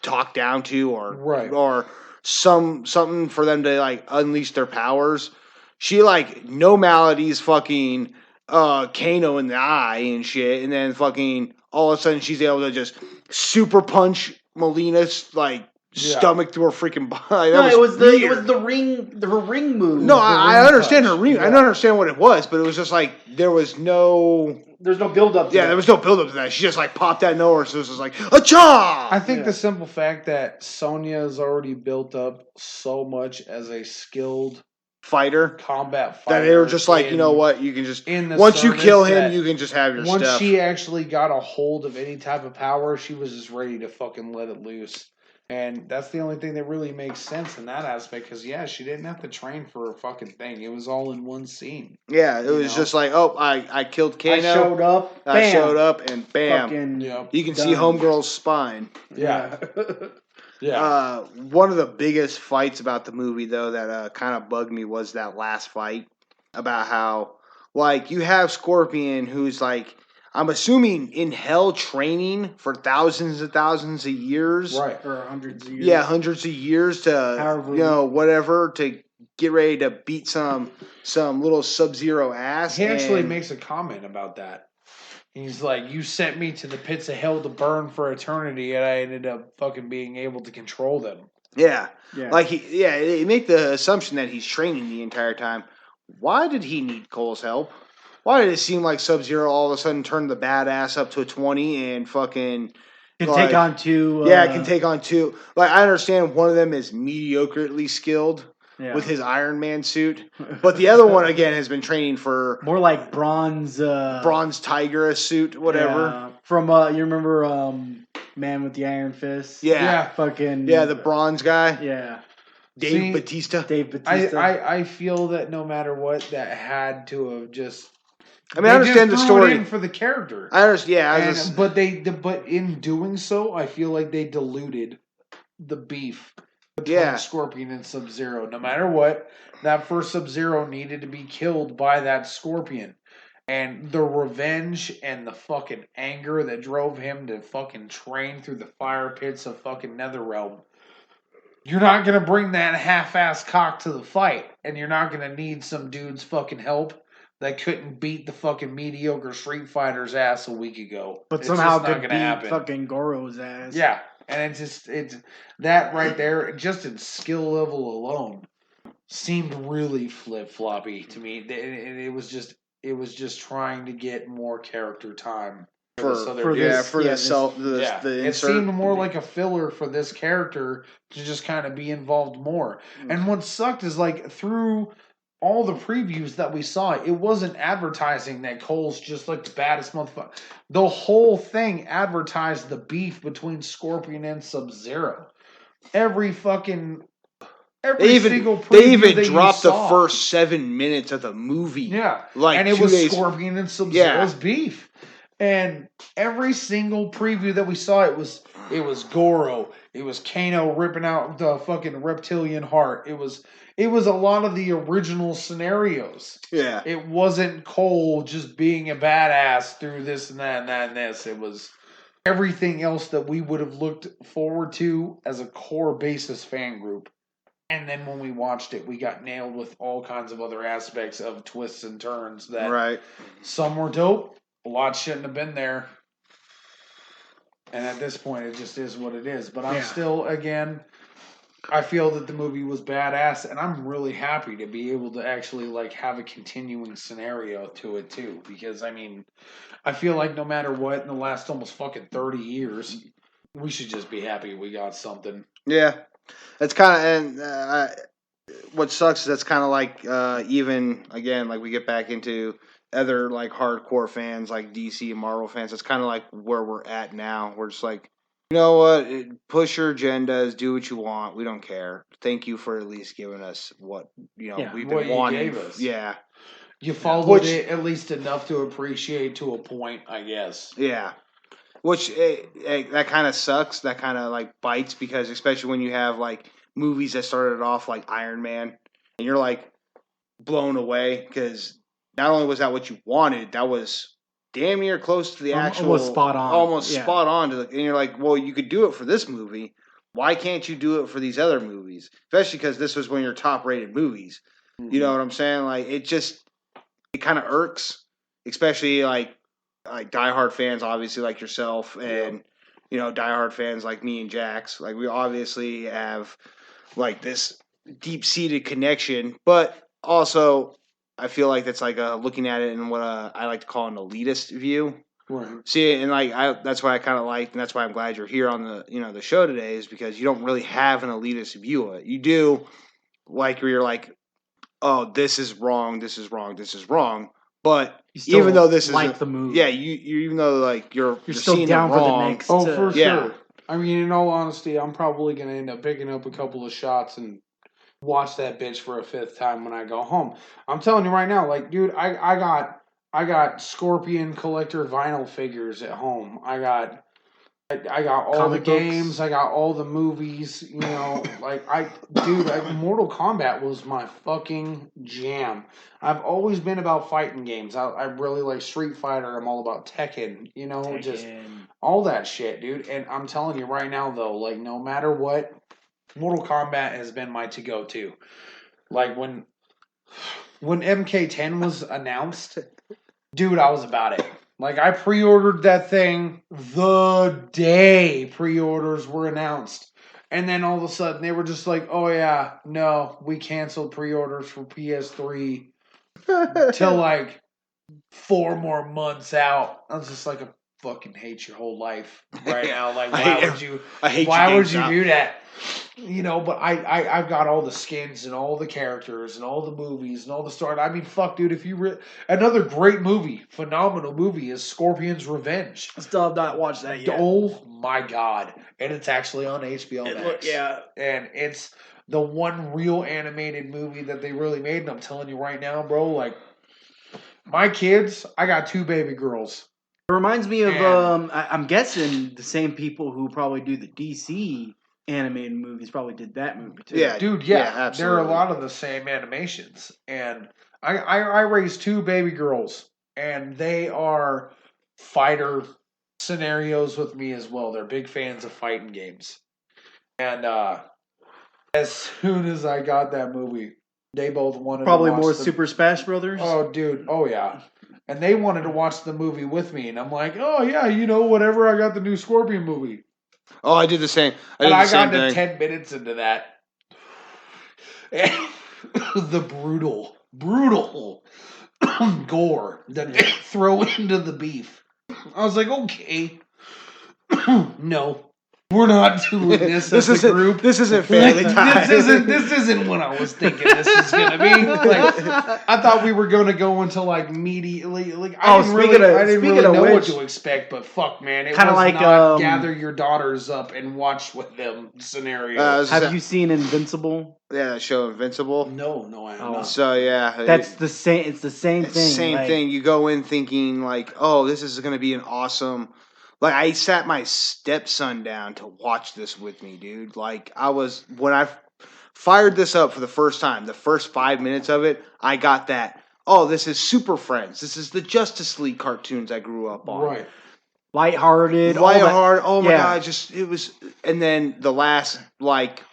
talked down to or something for them to like unleash their powers. She like no maladies fucking Kano in the eye and shit, and then fucking all of a sudden she's able to just super punch Melina's like stomach through her freaking body. No, it was the weird. her ring move. No, The I ring understand punch. her ring. I Yeah. don't understand what it was, but it was just like there was no. There's no build up. Yeah, there was no build up to that. She just like popped out of nowhere, so it was just like Acha! I think the simple fact that Sonya has already built up so much as a skilled Fighter. combat fighter. That they were just like, you know what, you can just in the once you service kill him, that you can just have your once stuff. she actually got a hold of any type of power, she was just ready to fucking let it loose. And that's the only thing that really makes sense in that aspect. Because, yeah, she didn't have to train for a fucking thing. It was all in one scene. Yeah, it You was know? just like, oh, I killed Kano. I showed up. Bam. I showed up, and bam. Fucking Yep. You can see done. Homegirl's spine. Yeah. Yeah. One of the biggest fights about the movie, though, that kind of bugged me was that last fight. About how, like, you have Scorpion, who's like, I'm assuming in hell training for thousands and thousands of years. Right. for hundreds of years. Yeah, hundreds of years to, However- whatever, to get ready to beat some little Sub-Zero ass. He actually and- makes a comment about that. He's like, you sent me to the pits of hell to burn for eternity, and I ended up fucking being able to control them. Yeah. Yeah. Like, they make the assumption that he's training the entire time. Why did he need Cole's help? Why did it seem like Sub-Zero all of a sudden turned the badass up to a 20 and fucking... Can like, take on two. it can take on two. Like, I understand one of them is mediocrely skilled yeah. with his Iron Man suit, but the other one, again, has been training for more like bronze. Bronze Tiger suit, whatever. Yeah. From you remember Man with the Iron Fist? Yeah. Fucking. Yeah, the bronze guy. Yeah. Dave Bautista. Dave Bautista. I feel that no matter what, that had to have just. I mean, I understand the just threw it story. in for the character. I understand. Yeah, I And- was just, but in doing so, I feel like they diluted the beef between Yeah. Scorpion and Sub-Zero. No matter what, that first Sub-Zero needed to be killed by that Scorpion. And the revenge and the fucking anger that drove him to fucking train through the fire pits of fucking Netherrealm. You're not going to bring that half-ass cock to the fight. And you're not going to need some dude's fucking help that couldn't beat the fucking mediocre Street Fighter's ass a week ago. but It's somehow just not could gonna beat happen. fucking Goro's ass. Yeah, and it's that right there, just in skill level alone, seemed really flip floppy to me. It was just it was just trying to get more character time for this- the this- self yeah, the it insert. seemed more like a filler for this character to just kind of be involved more. And what sucked is like through all the previews that we saw, it wasn't advertising that Cole's just like the baddest motherfucker. The whole thing advertised the beef between Scorpion and Sub-Zero. Every single preview They even that dropped you the saw. first 7 minutes of the movie. Yeah, like and it 2 was days. Scorpion and Sub-Zero's beef. And every single preview that we saw, it was Goro, it was Kano ripping out the fucking reptilian heart. It was a lot of the original scenarios. Yeah, It wasn't Cole just being a badass through this and that and that and this. It was everything else that we would have looked forward to as a core basis fan group. And then when we watched it, we got nailed with all kinds of other aspects of twists and turns that right. some were dope. A lot shouldn't have been there. And at this point, it just is what it is. But I'm still, again, I feel that the movie was badass. And I'm really happy to be able to actually, like, have a continuing scenario to it, too. Because, I mean, I feel like no matter what, in the last almost fucking 30 years, we should just be happy we got something. Yeah, that's kind of what sucks is that's kind of like even again like we get back into other like hardcore fans like DC and Marvel fans. It's kind of like where we're at now. We're just like, you know what, push your agendas, do what you want. We don't care. Thank you for at least giving us what we've been what you wanting. gave us. Yeah, You followed it at least enough to appreciate to a point, I guess. yeah. Which that kind of sucks. That kind of like bites because especially when you have like movies that started off like Iron Man, and you're like blown away because not only was that what you wanted, that was damn near close to the actual, almost spot on. almost spot on to. And you're like, well, you could do it for this movie. Why can't you do it for these other movies? Especially because this was one of your top rated movies. Mm-hmm. You know what I'm saying? Like it kind of irks, especially like diehard fans, obviously like yourself, and diehard fans like me and Jax. Like we obviously have like this deep seated connection, but also I feel like that's like looking at it in what I like to call an elitist view. Right. See, and like that's why I kind of like, and that's why I'm glad you're here on the the show today, is because you don't really have an elitist view of it. You do, like where you're like, oh, this is wrong, this is wrong, this is wrong. But even though this is the movie, yeah, you even though like you're still seeing down it for the wrong, next. Oh, for yeah. sure. I mean, in all honesty, I'm probably going to end up picking up a couple of shots and watch that bitch for a fifth time when I go home. I'm telling you right now, like, dude, I got Scorpion collector vinyl figures at home. I got all Comic the games. books. I got all the movies. Mortal Kombat was my fucking jam. I've always been about fighting games. I really like Street Fighter. I'm all about Tekken. Just all that shit, dude. And I'm telling you right now, though, like no matter what, Mortal Kombat has been my to-go-to. Like when MK10 was announced, dude, I was about it. Like, I pre-ordered that thing the day pre-orders were announced. And then all of a sudden, they were just like, oh, yeah, no, we canceled pre-orders for PS3 till, like, 4 more months out. I was just like, I fucking hate your whole life right now. Like, why would you do that? But I've got all the skins and all the characters and all the movies and all the story. I mean, fuck, dude, another great movie, phenomenal movie is Scorpion's Revenge. I still have not watched that yet. Oh my God. And it's actually on HBO Max. And it's the one real animated movie that they really made. And I'm telling you right now, bro, like, my kids, I got 2 baby girls. It reminds me of, I'm guessing the same people who probably do the DC animated movies probably did that movie too. Yeah, dude, yeah. Absolutely. There are a lot of the same animations. And I raised 2 baby girls, and they are fighter scenarios with me as well. They're big fans of fighting games. And as soon as I got that movie, they both wanted probably to watch more Super Smash Brothers. Oh, dude. Oh, yeah. And they wanted to watch the movie with me. And I'm like, oh, yeah, whatever. I got the new Scorpion movie. Oh, I did the same. I got to 10 minutes into that. And the brutal gore that they throw into the beef. I was like, okay. No. We're not doing this as a group. This isn't family time. This isn't what I was thinking this is gonna be. Like, I thought we were gonna go into like immediately. Like, I didn't really know what to expect. But fuck, man, it was like not gather your daughters up and watch with them scenario. Have you seen Invincible? Yeah, that show Invincible. No, I have not. So yeah, that's the same. It's the same thing. Same thing. You go in thinking like, oh, this is gonna be an awesome. Like, I sat my stepson down to watch this with me, dude. Like, when I fired this up for the first time, the first 5 minutes of it, I got that, oh, this is Super Friends. This is the Justice League cartoons I grew up on. Right. Lighthearted. Oh my God. It was, and then the last, like,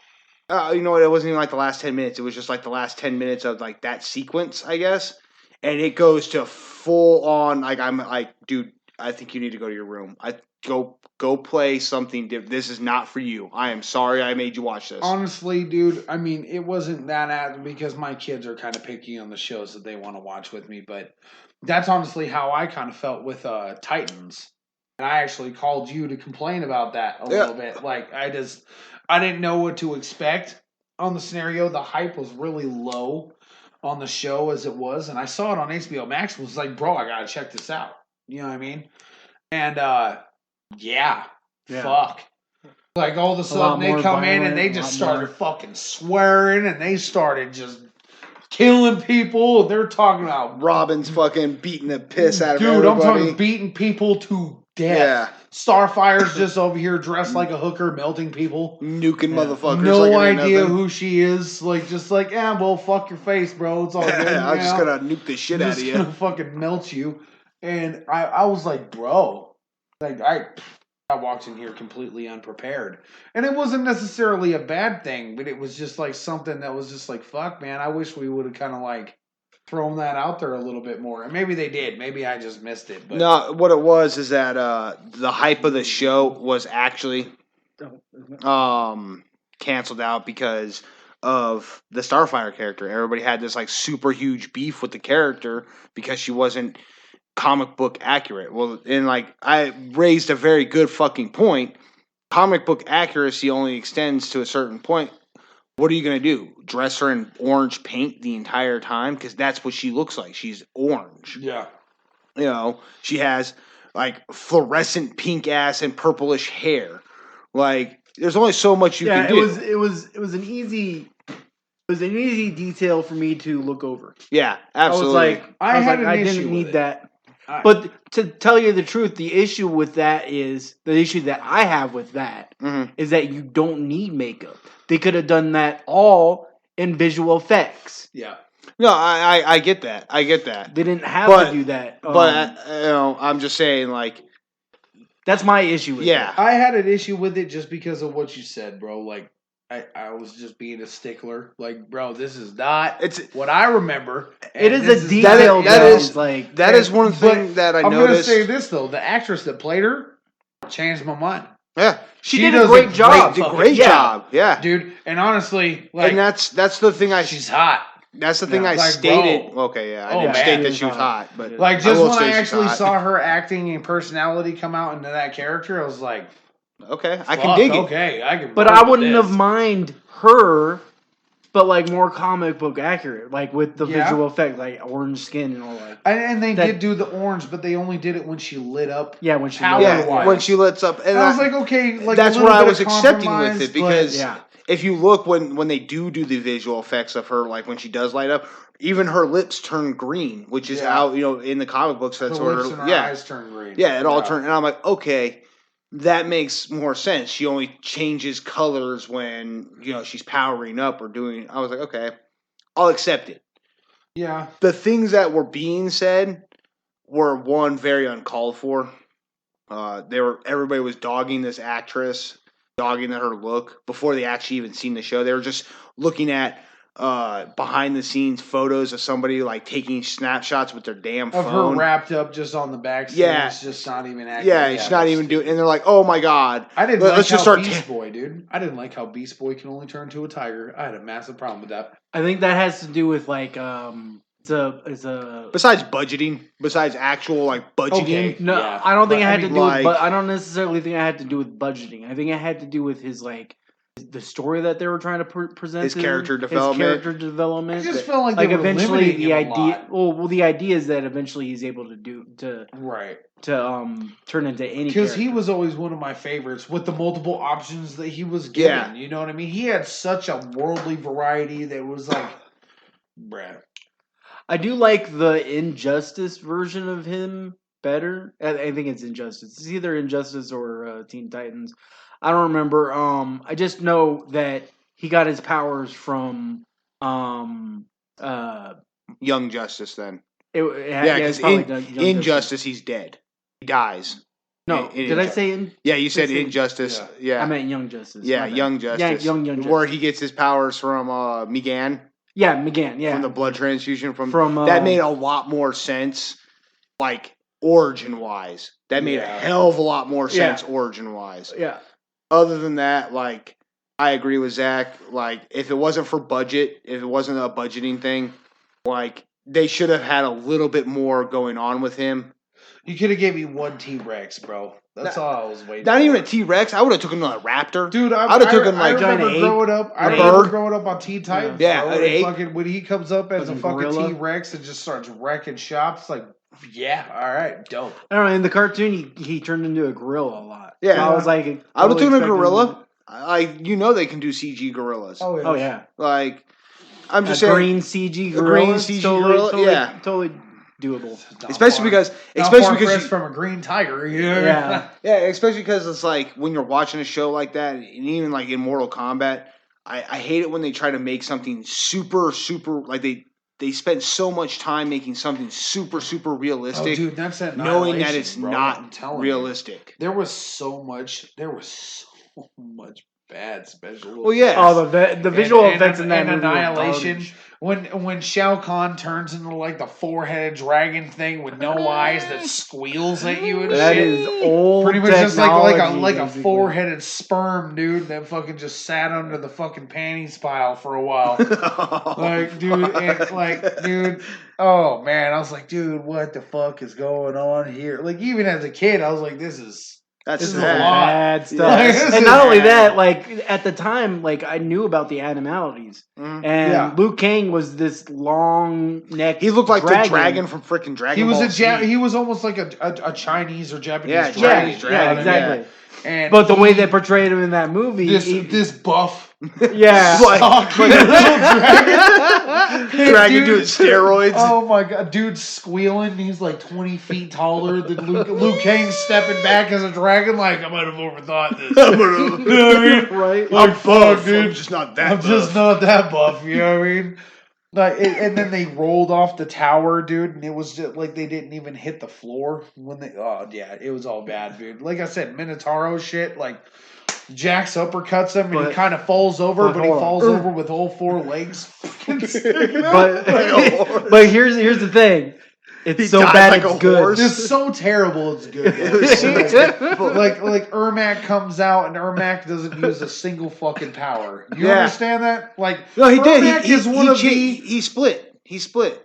you know what? It wasn't even like the last 10 minutes. It was just like the last 10 minutes of, like, that sequence, I guess. And it goes to full on, like, I'm like, dude, I think you need to go to your room. Go play something different. This is not for you. I am sorry I made you watch this. Honestly, dude, I mean, it wasn't that because my kids are kind of picky on the shows that they want to watch with me, but that's honestly how I kind of felt with Titans. And I actually called you to complain about that a little bit. Like, I didn't know what to expect on the scenario. The hype was really low on the show as it was, and I saw it on HBO Max and was like, bro, I gotta check this out. You know what I mean? And yeah, fuck. Like, all of a sudden they come in and they just started fucking swearing and they started just killing people. They're talking about Robin's fucking beating the piss out of everybody. Dude, I'm talking beating people to death. Yeah. Starfire's just over here dressed like a hooker, melting people. Nuking motherfuckers. No idea who she is. Like, just like, well, fuck your face, bro. It's all good. I'm just gonna nuke the shit out of you. I'm just gonna fucking melt you. And I was like, bro, like I walked in here completely unprepared. And it wasn't necessarily a bad thing, but it was just like something that was just like, fuck, man, I wish we would have kind of like thrown that out there a little bit more. And maybe they did. Maybe I just missed it. But no, what it was is that the hype of the show was actually canceled out because of the Starfire character. Everybody had this like super huge beef with the character because she wasn't comic book accurate. Well, and like I raised a very good fucking point. Comic book accuracy only extends to a certain point. What are you going to do? Dress her in orange paint the entire time? Because that's what she looks like. She's orange. Yeah. You know, she has like fluorescent pink ass and purplish hair. Like, there's only so much you can do. It was an easy detail for me to look over. Yeah, absolutely. I didn't need that. But to tell you the truth, the issue that I have with that is that you don't need makeup. They could have done that all in visual effects. Yeah. No, I get that. I get that. They didn't have to do that. But I'm just saying, like, that's my issue with it. I had an issue with it just because of what you said, bro. Like, I was just being a stickler. Like, bro, this is not what I remember. It is a detail that is one thing that I noticed. I'm going to say this, though. The actress that played her changed my mind. Yeah. She did a great job. Great job. Yeah. Dude, and honestly, like... And that's the thing she's hot. That's the thing I stated. Bro. Okay, yeah. I didn't state that she was hot. But like, just when I actually saw her acting and personality come out into that character, I was like... Okay, I can dig it. Okay, I can. But I wouldn't have mind her, but like more comic book accurate, like with the visual effect, like orange skin and all that. And they did do the orange, but they only did it when she lit up. Yeah, when she when she lights up. And I was like, okay, like that's what I was accepting with it because yeah. If you look when they do the visual effects of her, like when she does light up, even her lips turn green, which is how in the comic books that's the lips and her eyes turn green. Yeah, it all turned, and I'm like, okay. That makes more sense. She only changes colors when, she's powering up or doing... I was like, okay, I'll accept it. Yeah. The things that were being said were, one, very uncalled for. Everybody was dogging this actress, dogging her look before they actually even seen the show. They were just looking at behind the scenes photos of somebody like taking snapshots with their damn phone. Of her wrapped up just on the back. Yeah. It's just not even accurate. Yeah, it's not even doing... And they're like, oh my God. I didn't like how Beast Boy, dude. I didn't like how Beast Boy can only turn to a tiger. I had a massive problem with that. I think that has to do with like It's a Besides budgeting, besides actual like budgeting. Okay. no. Yeah. I don't think But, it I had to mean, do like- with. I don't necessarily think it had to do with budgeting. I think it had to do with his like the story that they were trying to present. His to him, character His development. character development. I just felt like they were eventually limiting the him a idea. lot. Well, the idea is that eventually he's able to do to Right. turn into any. Because he character. was always one of my favorites with the multiple options that he was given. Yeah. You know what I mean? He had such a worldly variety that was like, bruh. I do like the Injustice version of him better. I think it's Injustice. It's either Injustice or Teen Titans. I don't remember. I just know that he got his powers from Young Justice then. yeah, because it's probably done- Young Injustice, he's dead. He dies. No, in did I Injustice. say in? Yeah, you said It's in- Injustice. Yeah. I meant Young Justice. yeah, my bad. Young Justice. Young Justice. Where he gets his powers from Megan. Yeah, McGann. Yeah, From the blood transfusion from From, that made a lot more sense, like origin wise. That made a hell of a lot more sense origin wise. yeah. Other than that, like I agree with Zach. Like if it wasn't for budget, if it wasn't a budgeting thing, like they should have had a little bit more going on with him. You could have gave me one T-Rex, bro. That's all I was waiting Not for. even a T-Rex. I would have taken a raptor. Dude, I'd have taken, I like, remember giant ape, growing up. I a remember bird. growing up on Teen Titans. Yeah, bro, an and ape. fucking, when he comes up as a Fucking fucking gorilla. T-Rex and just starts wrecking shops, like, yeah, all right, dope. I don't know. In the cartoon, he turned into a gorilla a lot. Yeah. So I was like, I would have totally taken a expecting- gorilla. You know they can do CG gorillas. Oh yeah, Like I'm just a saying, green CG a gorilla. green CG totally, gorilla, totally, yeah. totally doable. especially because you, from a green tiger, you know what I mean? Yeah, yeah, especially because it's like when you're watching a show like that, and even like in Mortal Kombat, I hate it when they try to make something super like they spend so much time making something super Oh, realistic, dude, that's that knowing that Annihilation, it's bro, I'm not telling you. realistic. There was so much bad special. Well, yeah. oh the visual effects in that and movie were Annihilation. garbage. When Shao Kahn turns into like the 4-headed dragon thing with no eyes that squeals at you and That shit. is old. Pretty much just like technology, a basically. 4-headed sperm, dude, that fucking just sat under the fucking panties pile for a while. Like, dude, and like, dude, oh man, I was like, dude, what the fuck is going on here? Like, even as a kid, I was like, this is That's This is a sad. lot. Bad stuff. Yeah, this And is not only bad. that, like at the time, like I knew about the animalities, Mhm. and Yeah. Liu Kang was this long neck. He looked like the dragon from freaking Dragon he was Ball a Z. he was almost like a Chinese or Japanese Yeah, dragon. Yeah, Chinese you know yeah, what I mean? exactly. And But the way he- they portrayed him in that movie, this buff yeah, sock little dragon, Dragon Dude, doing steroids. Oh my god, dude squealing. He's like 20 feet taller than Liu Kang stepping back as a dragon. Like, I might have overthought this. I'm You know what I mean? right. Like, I'm fuck, buff, dude. I'm just not that I'm just buff. not that buff. You know what I mean? Like, and then they rolled off the tower, dude, and it was just like they didn't even hit the floor when they. Oh yeah, it was all bad, dude. Like I said, Minotauro shit. Like Jax uppercuts him, and he But- kind of falls over, but he hold on. falls over with all 4 legs. But but here's the thing, it's He so died bad like it's a good. horse. It's so terrible, it's good. It was so terrible. like Ermac comes out and Ermac doesn't use a single fucking power. You Yeah. understand that? Like No, he did. Ermac is one of the. He split. He split.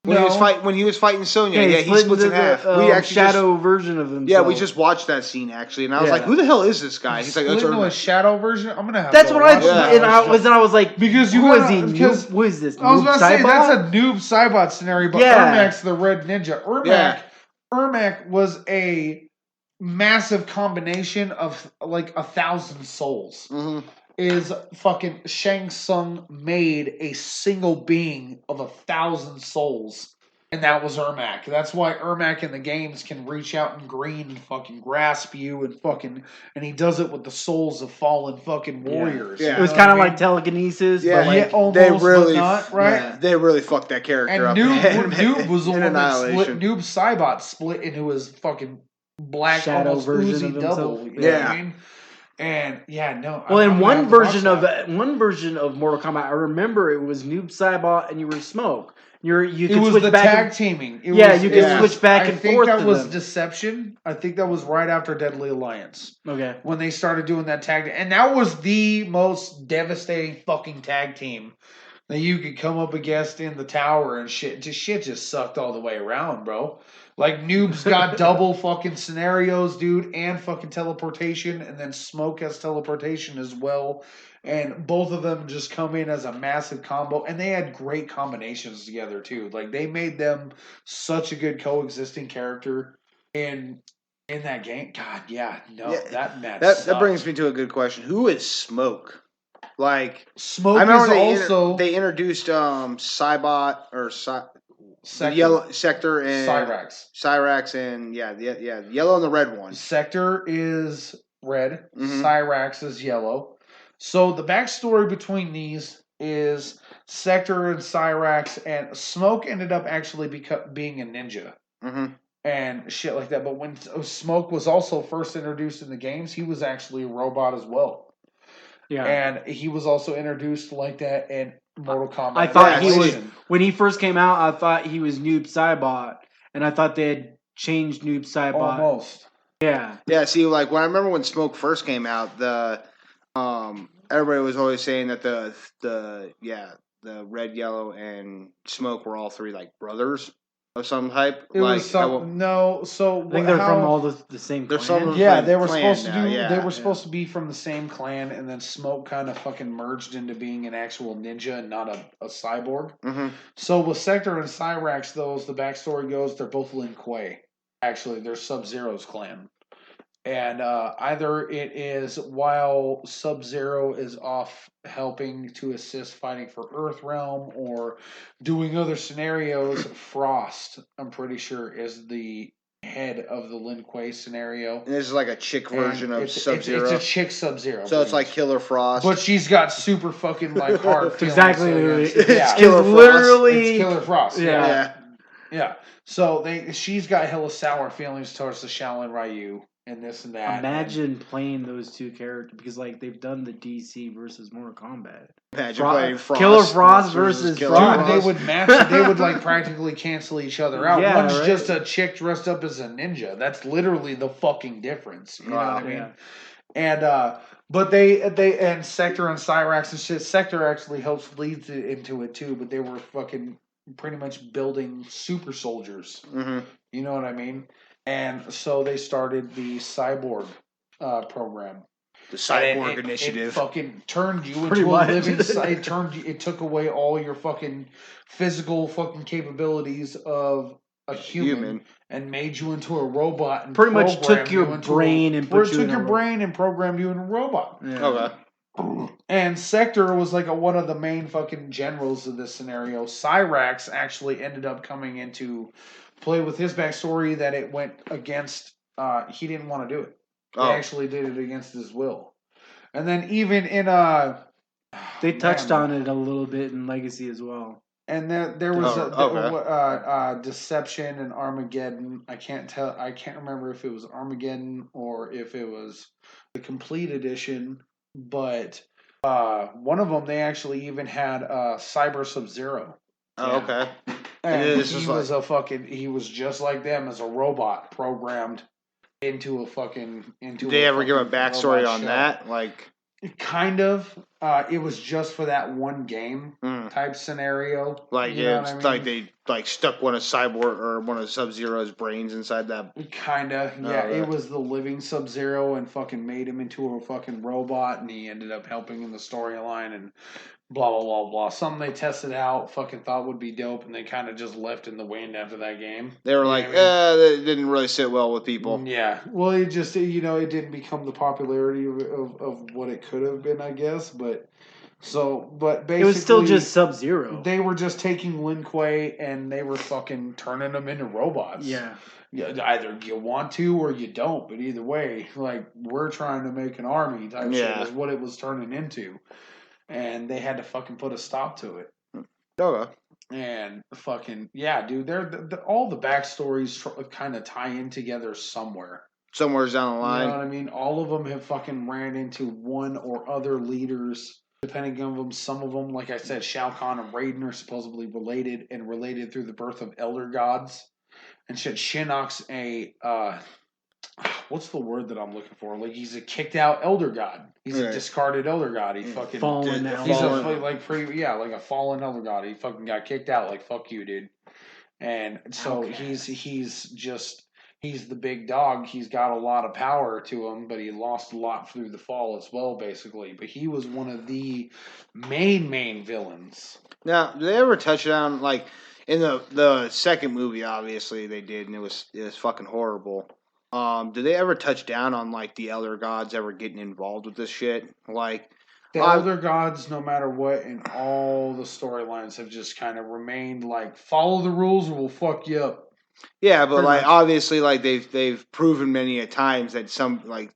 When he was No. fight when he was fighting Sonya, Yeah, he split splits in into half. the, We actually shadow version of himself. we just watched that scene actually, and I was Yeah. like, "Who the hell is this guy?" He's like, "That's Split into a Ermac." shadow version. I'm gonna have. That's to what I watch Yeah. that. and I was like, Because you who is gotta- he? because- Who is this? I was about to say Noob that's Saibot? a noob Saibot scenario, but Yeah. Ermac's the red ninja. Yeah. Ermac was a massive combination of like 1,000 souls. Mhm. Is fucking Shang Tsung made a single being of 1,000 souls, and that was Ermac. That's why Ermac in the games can reach out in green and fucking grasp you and he does it with the souls of fallen fucking warriors. Yeah. It was kind of like telekinesis, Yeah. but like, yeah, almost, They really, but not, right? yeah, they really fucked that character And up. Noob was the in one that split. Annihilation. Noob Saibot split into his fucking black, Shadow almost version oozy of himself. double. You know what Yeah. I mean? And yeah, no. well, I'm in gonna one have to watch version that. one version of Mortal Kombat, I remember it was Noob Saibot and you were Smoke. You It could was switch the back. tag and- teaming. It Yeah, was, you it could Yeah. was- switch back and I think forth. that to was them. Deception. I think that was right after Deadly Alliance Okay. when they started doing that tag, and that was the most devastating fucking tag team that you could come up against in the tower and shit. Shit just sucked all the way around, bro. Like Noob's got double fucking scenarios, dude, and fucking teleportation, and then Smoke has teleportation as well. And both of them just come in as a massive combo, and they had great combinations together too. Like they made them such a good coexisting character in that game. God, yeah, no, Yeah, that match. That brings me to a good question. Who is Smoke? Like Smoke I remember is also they introduced Cybot or the Sector. yellow Sector and Cyrax. And the yellow and the red one. Sector is red. Mhm. Cyrax is yellow. So the backstory between these is Sector and Cyrax, and Smoke ended up actually being a ninja and shit like that. But when Smoke was also first introduced in the games, he was actually a robot as well. Yeah. And he was also introduced like that in Mortal Kombat. I thought he was, when he first came out, I thought he was Noob Saibot, and I thought they had changed Noob Saibot. Almost. Yeah. Yeah, see, like when I remember when Smoke first came out, the everybody was always saying that the red, yellow, and Smoke were all three like brothers of some type. It like, was no. So I think they're from all the same They're clan. Yeah, they were clan supposed now, to do. yeah. They were supposed to be from the same clan, and then Smoke kind of fucking merged into being an actual ninja and not a cyborg. Mm-hmm. So with Sector and Cyrax, those the backstory goes, they're both Lin Kuei. Actually, they're Sub-Zero's clan. And either it is while Sub-Zero is off helping to assist fighting for Earthrealm or doing other scenarios, Frost, I'm pretty sure, is the head of the Lin Kuei scenario. And this is like a chick version of Sub-Zero. It's a chick Sub-Zero. So it's like Killer Frost. But she's got super fucking like hard feelings. Exactly. It's Killer Frost. Literally. It's Killer Frost. Yeah. Yeah. So she's got hella sour feelings towards the Shaolin Ryu. And this and that. Imagine playing those two characters because, like, they've done the DC versus Mortal Kombat. Imagine playing Frost. Killer Frost versus Killer Frost. Dude, they would match. They would like practically cancel each other out. Yeah, One's right? just a chick dressed up as a ninja. That's literally the fucking difference. You know what I mean? Yeah. And but they and Sector and Cyrax and shit. Sector actually helps leads into it too. But they were fucking pretty much building super soldiers. Mm-hmm. You know what I mean? And so they started the Cyborg program. The Cyborg It Initiative. fucking turned you Pretty into much. a living. It took away all your fucking physical fucking capabilities of a human and made you into a robot. And Pretty much took programmed your you into brain and put you took in your a brain and programmed you in a robot. Yeah. Okay. And Sector was like one of the main fucking generals of this scenario. Cyrax actually ended up coming into play with his backstory that it went against. He didn't want to do it. He actually did it against his will. And then even in they touched on it a little bit in Legacy as well. And there was Deception and Armageddon. I can't remember if it was Armageddon or if it was the complete edition. But one of them, they actually even had Cyber Sub-Zero. Oh, okay. And he was just like them as a robot programmed into a fucking Did they ever give a backstory on that? Like, kind of. It was just for that one game type scenario. Like, like they like stuck one of Cyborg or one of Sub-Zero's brains inside that. Kinda, yeah. It was the living Sub-Zero and fucking made him into a fucking robot, and he ended up helping in the storyline and blah blah blah blah. Something they tested out, fucking thought would be dope, and they kind of just left in the wind after that game. They were like, that didn't really sit well with people. Yeah, well, it just it didn't become the popularity of what it could have been, I guess. But basically, it was still just Sub-Zero. They were just taking Lin Kuei and they were fucking turning them into robots. Yeah. Either you want to or you don't, but either way, like, we're trying to make an army type shit is what it was turning into. And they had to fucking put a stop to it. Okay. And fucking, yeah, dude, all the backstories kind of tie in together somewhere. Somewhere's down the line. You know what I mean? All of them have fucking ran into one or other leaders, depending on them. Some of them, like I said, Shao Kahn and Raiden are supposedly related through the birth of elder gods. And shit, Shinnok's what's the word that I'm looking for? Like he's a kicked out elder god. He's a discarded elder god. He fucking Fallen did, elder he's god. like a fallen elder god. He fucking got kicked out. Like fuck you, dude. And so he's the big dog. He's got a lot of power to him, but he lost a lot through the fall as well, basically. But he was one of the main villains. Now, do they ever touch on like in the second movie? Obviously, they did, and it was fucking horrible. Did they ever touch down on like the elder gods ever getting involved with this shit? Like The elder gods, no matter what, in all the storylines have just kind of remained like follow the rules or we'll fuck you up. yeah, but Pretty like much. obviously, like they've proven many a times that some like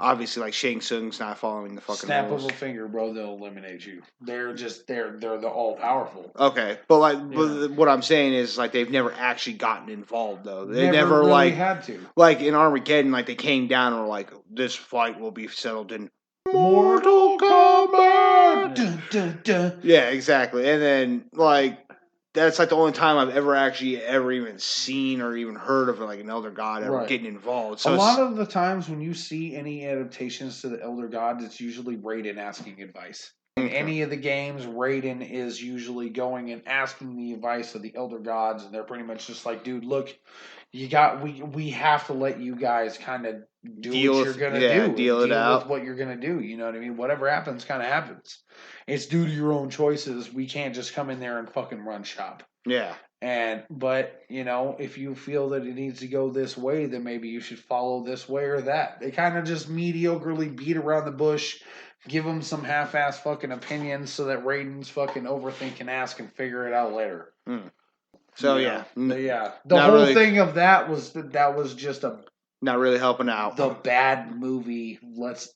obviously like Shang Tsung's not following the fucking Snap rules. of a finger, bro, they'll eliminate you. They're the all powerful. Okay, but like Yeah. but what I'm saying is like they've never actually gotten involved though. They Never never really like had to. like in Armageddon, like they came down and were like, this fight will be settled in Mortal Kombat. Dun, dun, dun. Yeah, exactly. And then like that's like the only time I've ever even seen or even heard of like an elder god ever Right. getting involved. So A lot of the times when you see any adaptations to the elder gods, it's usually Raiden asking advice. In any of the games, Raiden is usually going and asking the advice of the elder gods, and they're pretty much just like, dude, look, we have to let you guys kind of do Deal what with- you're gonna yeah, do. deal it out. With what you're gonna do. You know what I mean? Whatever happens, kind of happens. It's due to your own choices. We can't just come in there and fucking run shop. yeah. But if you feel that it needs to go this way, then maybe you should follow this way or that. They kind of just mediocrely beat around the bush, give them some half-ass fucking opinions so that Raiden's fucking overthink and ask and figure it out later. So You yeah. know? But yeah, the Not whole really- thing of that was just Not really helping out. the bad movie. Let's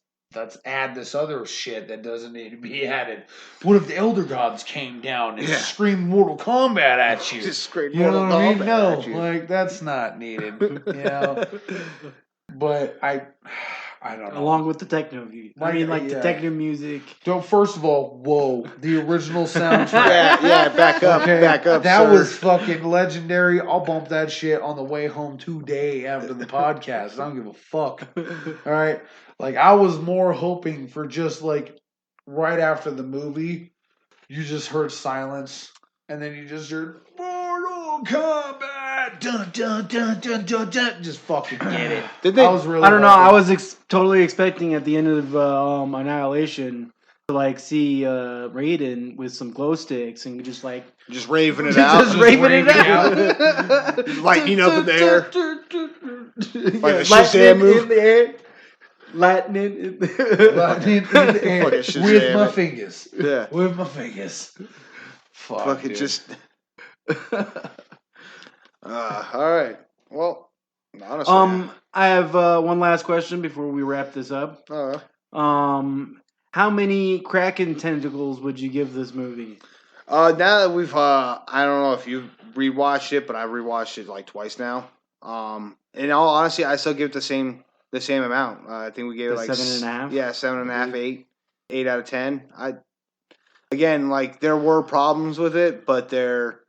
add this other shit that doesn't need to be added. What if the Elder Gods came down and Yeah. screamed Mortal Kombat at you? Just scream You know Mortal what I mean? Kombat No, at you. like that's not needed. But I don't know. Along with the techno view. I Like, mean, like yeah. the techno music. Don't. First of all, whoa, the original soundtrack. yeah, back up, Okay, back up. that sir. was fucking legendary. I'll bump that shit on the way home today after the podcast. I don't give a fuck. All right, like I was more hoping for just like right after the movie, you just heard silence, and then you just heard Mortal Kombat, dun dun dun dun dun dun. Just fucking get it. Did they? I was really. I don't know. I hoping. was totally expecting at the end of Annihilation to like see Raiden with some glow sticks and just like Just raving it out. just raving it out, Lighting up in the air. Like a Yeah, Shazam move. in the air, lightning in the Lightning in the air Fucking with Shazam my it. fingers. Yeah. With my fingers. Fuck, Fucking dude. just. All right. Well, honestly. I have one last question before we wrap this up. How many Krackin tentacles would you give this movie? Now that we've, I don't know if you've rewatched it, but I've rewatched it like twice now. In all honesty, I still give it the same amount. I think we gave it The like 7.5? Yeah, 7.5, 8 out of 10. Again, like there were problems with it, but they're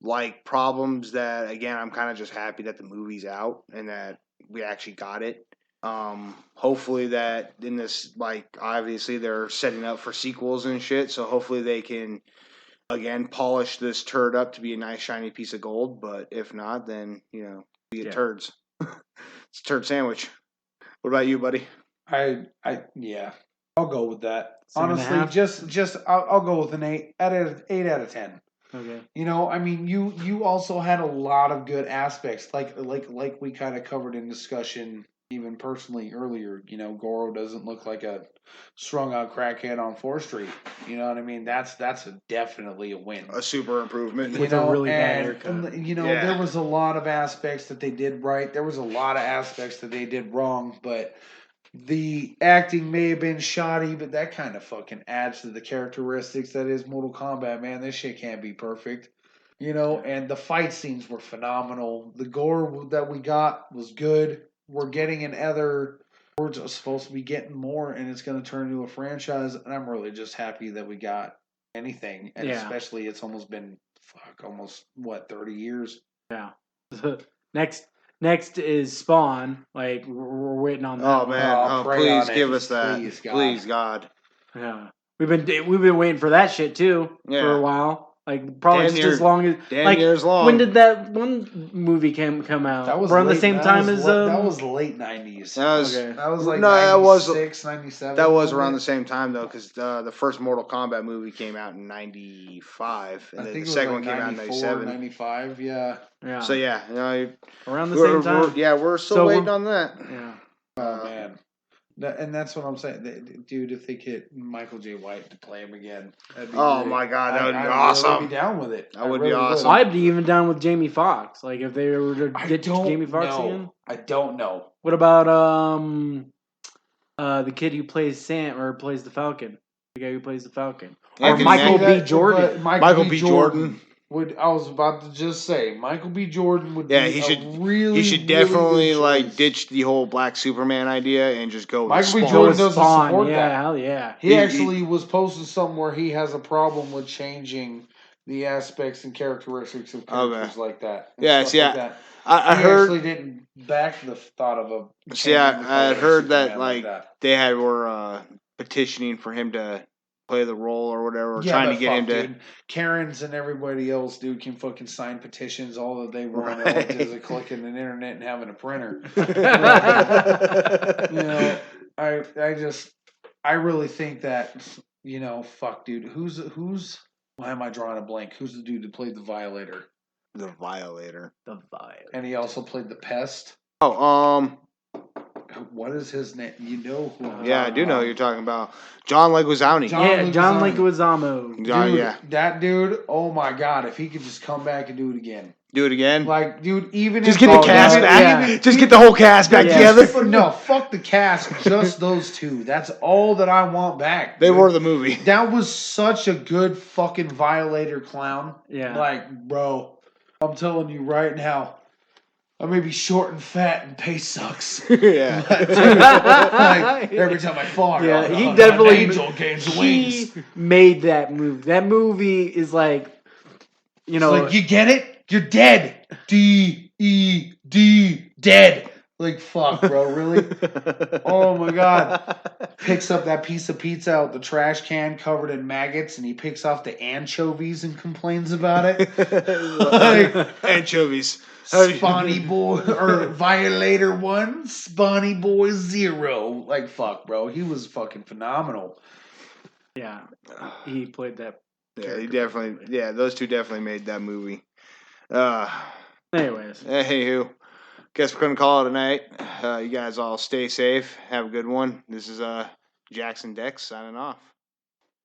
like problems that again, I'm kind of just happy that the movie's out and that we actually got it. Hopefully that in this, like obviously they're setting up for sequels and shit, so hopefully they can again polish this turd up to be a nice shiny piece of gold. But if not, then be a turds. It's a turd sandwich. What about you, buddy? Yeah, I'll go with that. 7.5? Honestly, just I'll go with an 8 out of 10. Okay. I mean, you also had a lot of good aspects, like we kind of covered in discussion, even personally earlier. Goro doesn't look like a strung out crackhead on 4th Street. You know what I mean? That's definitely a win. A super improvement. With a really bad haircut. And, Yeah. there was a lot of aspects that they did right. There was a lot of aspects that they did wrong, but the acting may have been shoddy, but that kind of fucking adds to the characteristics that is Mortal Kombat, man. This shit can't be perfect. And the fight scenes were phenomenal. The gore that we got was good. We're getting we're just supposed to be getting more, and it's going to turn into a franchise, and I'm really just happy that we got anything, and Yeah. especially it's almost been, almost, 30 years? Yeah. Next Next is Spawn. Like we're waiting on that. Oh one. man! Oh, Oh, pray please on it. give us that. Please, God. Yeah, we've been waiting for that shit too for Yeah. a while. Like probably Damn just near- as long as damn like near as long. when did that one movie come out? That was around the late- same that time was as le- that was late 90s. That was okay. That was like No, that was- 96, 97. that was wasn't around it? the same time though, because the first Mortal Kombat movie came out in '95, and I then think the it was second like one came out in 94, '97. 95, yeah. Yeah. So yeah, around the same time. we're still So waiting we're- on that. Yeah. Oh, man. And that's what I'm saying. Dude, if they get Michael J. White to play him again, that'd be Oh great. my God, that would be I'd awesome. really be down with it. That would I be really awesome. I'd be even down with Jamie Foxx. Like if they were to I get don't Jamie Foxx know. again. I don't know. What about the kid who plays Sam or plays the Falcon? The guy who plays the Falcon. Or Anthony Michael Mackie. B. Jordan. But Michael B. Jordan. I was about to just say Michael B. Jordan would Yeah, be he a should. really He should really definitely good like choice. ditch the whole Black Superman idea and just go with Michael B. Spawn. Jordan Joe doesn't Spawn. support Yeah, that. hell yeah. He He- actually was posting something where he has a problem with changing the aspects and characteristics of characters like that. and Yeah, stuff see, like that. I He heard. actually didn't back the thought of a. See, I changing the color had of heard that Superman like that. they were petitioning for him to play the role or whatever, or Yeah, trying but to get him fuck, to. dude. Karens and everybody else, dude, can fucking sign petitions all that they want Right. is a clicking an internet and having a printer. yeah. You know, I really think that, fuck, dude. Who's? Why am I drawing a blank? Who's the dude that played the Violator? The Violator. The Violet. And he also played the Pest. Oh, What is his name? You know who? I'm yeah, I talking do know about. who you're talking about. John Leguizamo. John John Leguizamo. Leguizamo. John, Dude, yeah. that dude. Oh my god! If he could just come back and do it again, Do it again. like, dude, even Just if get the Oh, cast yeah, back. yeah. Just get the whole cast back Yeah. together. No, fuck the cast. Just those two. That's all that I want back. They dude. were the movie. That was such a good fucking Violator clown. Yeah. Like, bro, I'm telling you right now, I may be short and fat and pay sucks. Yeah. Like, every time I fall, Yeah, an he definitely angel gains he wings. made that movie. That movie is like, you know, It's like, you get it? You're dead. D-E-D, dead. Like, fuck, bro, really? Oh my god. Picks up that piece of pizza out the trash can covered in maggots, and he picks off the anchovies and complains about it. Like, Anchovies. Spawny Boy or Violator 1, Spawny Boy 0. Like, fuck, bro. He was fucking phenomenal. yeah, he played that. Yeah, he definitely. Yeah, those two definitely made that movie. Anyways, Hey, guess we're gonna call it a night. You guys all stay safe. Have a good one. This is Jackson Dex signing off.